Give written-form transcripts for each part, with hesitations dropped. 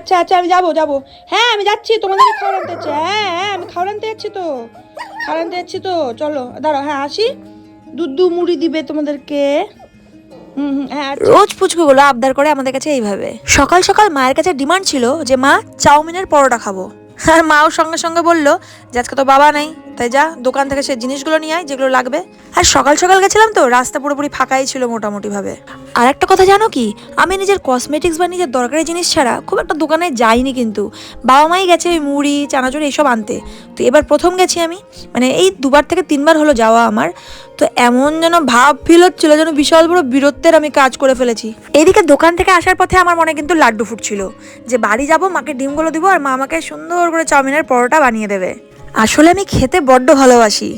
আচ্ছা আচ্ছা আমি যাবো। হ্যাঁ আমি যাচ্ছি, তোমাদের খাবার আনতে যাচ্ছি। হ্যাঁ আমি খাবার আনতে যাচ্ছি তো চলো দাঁড়াও। হ্যাঁ আসি, দুধ মুড়ি দিবে তোমাদেরকে। হ্যাঁ আচ্ছা। রোজ পুচকুগুলো আবদার করে আমাদের কাছে এইভাবে। সকাল সকাল মায়ের কাছে ডিমান্ড ছিল যে মা চাউমিনের পরোটা খাবো, আর মাও সঙ্গে সঙ্গে বললো যে আজকে তো বাবা নাই, তাই যা দোকান থেকে সে জিনিসগুলো নিয়ে আয় যেগুলো লাগবে। আর সকাল সকাল গেছিলাম তো রাস্তা পুরোপুরি ফাঁকাই ছিল মোটামুটি ভাবে। আর একটা কথা জানো কি, আমি নিজের কসমেটিক্স বা নিজের দরকারি জিনিস ছাড়া খুব একটা দোকানে যাইনি, কিন্তু বাবা মাই গেছে ওই মুড়ি চানাচুর এইসব আনতে। তো এবার প্রথম গেছি আমি, মানে এই 2বার থেকে 3বার হলো যাওয়া আমার। তো এমন যেন ভাব ফিল হচ্ছিল যেন বিশাল বড় বীরত্বের আমি কাজ করে ফেলেছি। এইদিকে দোকান থেকে আসার পথে আমার মনে কিন্তু লাড্ডু ফুটছিল যে বাড়ি যাব, মাকে ডিমগুলো দিব আর মা আমাকে সুন্দর করে চাউমিনের পরোটা বানিয়ে দেবে। আসলে আমি খেতে বড্ড ভালোবাসি,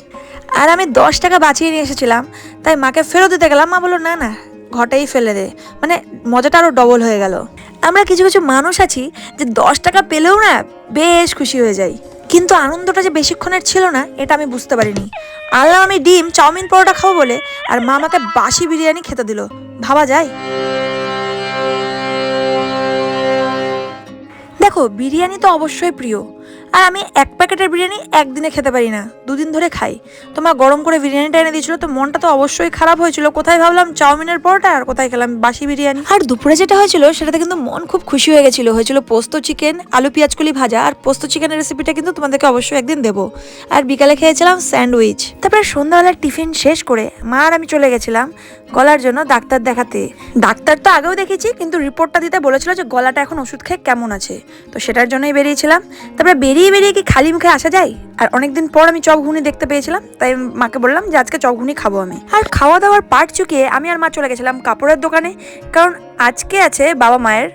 আর আমি 10 টাকা বাঁচিয়ে নিয়ে এসেছিলাম, তাই মাকে ফেরত দিতে গেলাম। মা বললো না না ঘটেই ফেলে দে, মানে মজাটা আরও ডবল হয়ে গেল। আমরা কিছু কিছু মানুষ আছি যে 10 টাকা পেলেও না বেশ খুশি হয়ে যাই, কিন্তু আনন্দটা যে বেশিক্ষণের ছিল না এটা আমি বুঝতে পারিনি। আল্লাহ আমি ডিম চাউমিন পরোটা খাবো বলে, আর মা আমাকে বাসি বিরিয়ানি খেতে দিল, ভাবা যায়? দেখো বিরিয়ানি তো অবশ্যই প্রিয়, আর আমি 1 প্যাকেটের বিরিয়ানি একদিনে খেতে পারি না, 2 দিন ধরে খাই। তোমার গরম করে বিরিয়ানিটা এনে দিয়েছিল তো মনটা তো অবশ্যই খারাপ হয়েছিল, কোথায় ভাবলাম চাউমিনের পরোটা আর কোথায় খেলাম বাসি বিরিয়ানি। আর দুপুরে যেটা হয়েছিল সেটাতে কিন্তু মন খুব খুশি হয়ে গেছিল, হয়েছিল পোস্ত চিকেন, আলু পেঁয়াজকলি ভাজা। আর পোস্ত চিকেনের রেসিপিটা কিন্তু তোমাদেরকে অবশ্যই একদিন দেবো। আর বিকালে খেয়েছিলাম স্যান্ডউইচ। তারপরে সন্ধ্যাবেলার টিফিন শেষ করে মা আর আমি চলে গেছিলাম গলার জন্য ডাক্তার দেখাতে। ডাক্তার তো আগেও দেখেছি, কিন্তু রিপোর্টটা দিতে বলেছিল যে গলাটা এখন ওষুধ খেয়ে কেমন আছে, তো সেটার জন্যই বেরিয়েছিলাম। তারপরে বেরিয়ে কি খালি মুখে আসা যায়? আর অনেকদিন পর আমি চপ ঘুগনি দেখতে পেয়েছিলাম, তাই মাকে বললাম যে আজকে চপ ঘুগনি খাবো আমি। আর খাওয়া দাওয়ার পার্ট চুকিয়ে আমি আর মা চলে গেছিলাম কাপড়ের দোকানে, কারণ আজকে আছে বাবা মায়ের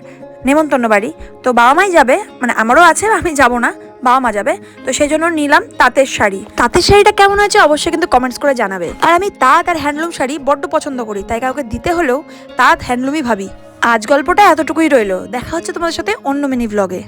নেমন্তন্ন বাড়ি। তো বাবা মাই যাবে, মানে আমারও আছে, আমি যাব না, বাবা মা যাবে। তো সেই জন্য নিলাম তাঁতের শাড়ি। তাঁতের শাড়িটা কেমন হয়েছে অবশ্যই কিন্তু কমেন্টস করে জানাবে। আর আমি তাঁত আর হ্যান্ডলুম শাড়ি বড্ড পছন্দ করি, তাই কাউকে দিতে হলেও তাঁত হ্যান্ডলুমই ভাবি। আজ গল্পটা এতটুকুই রইলো, দেখা হচ্ছে তোমাদের সাথে অন্য মিনি ব্লগে।